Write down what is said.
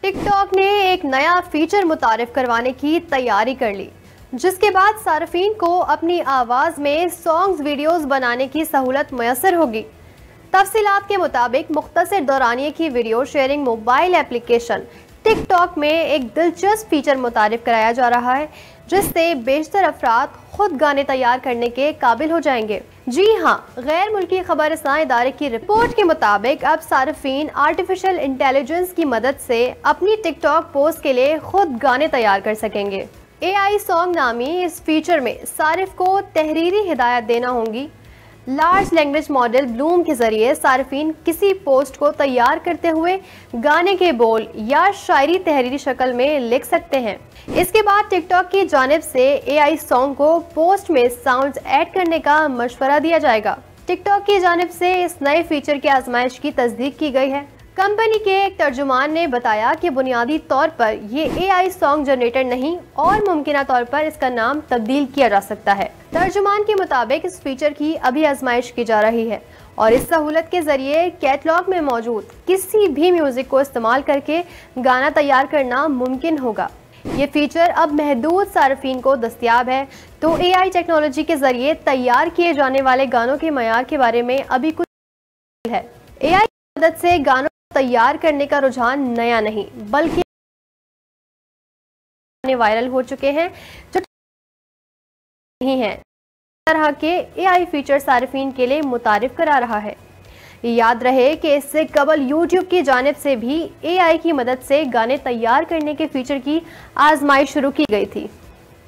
TikTok ने एक नया फीचर मुतारिफ करवाने की तैयारी कर ली, जिसके बाद सार्फिन को अपनी आवाज़ में सॉन्ग्स वीडियोस बनाने की सहूलत मैसर होगी। तफसीलात के मुताबिक मुख्तसर दौरानिये की video sharing mobile application TikTok में एक दिलचस्प फीचर मुतारिफ कराया जा रहा है, जिससे बेशतर अफराद खुद गाने तैयार करने के काबिल हो जाएंगे। जी हाँ, गैर मुल्की खबरसां इदारे की रिपोर्ट के मुताबिक अब सार्फिन आर्टिफिशियल इंटेलिजेंस की मदद से अपनी टिकटॉक पोस्ट के लिए खुद गाने तैयार कर सकेंगे। AI सॉन्ग नामी इस फीचर में सारिफ को तहरीरी हिदायत देना होंगी। लार्ज लैंग्वेज मॉडल ब्लूम के जरिए सार्फिन किसी पोस्ट को तैयार करते हुए गाने के बोल या शायरी तहरीरी शक्ल में लिख सकते हैं। इसके बाद टिकटॉक की जानिब से AI सॉन्ग को पोस्ट में साउंड्स ऐड करने का मशवरा दिया जाएगा। टिकटॉक की जानिब से इस नए फीचर की आजमाइश की तस्दीक की गई है। कंपनी के एक तर्जुमान ने बताया कि बुनियादी तौर पर ये AI सॉन्ग जनरेटर नहीं और मुमकिना तौर पर इसका नाम तब्दील किया जा सकता है। तर्जुमान के मुताबिक इस फीचर की अभी आजमाइश की जा रही है और इस सहूलत के जरिए कैटलॉग में मौजूद किसी भी म्यूजिक को इस्तेमाल करके गाना तैयार करना मुमकिन होगा। ये फीचर अब महदूद सार्फिन को दस्तयाब है, तो AI टेक्नोलॉजी के जरिए तैयार किए जाने वाले गानों के मयार के बारे में अभी कुछ है। AI की मदद से गानों तैयार करने का रुझान नया नहीं बल्कि वायरल हो चुके हैं जो नहीं है। तरह के AI फीचर सार्फिन के लिए मुतारिफ करा रहा है। याद रहे कि इससे कबल YouTube की जानिब से भी AI की मदद से गाने तैयार करने के फीचर की आजमाइश शुरू की गई थी।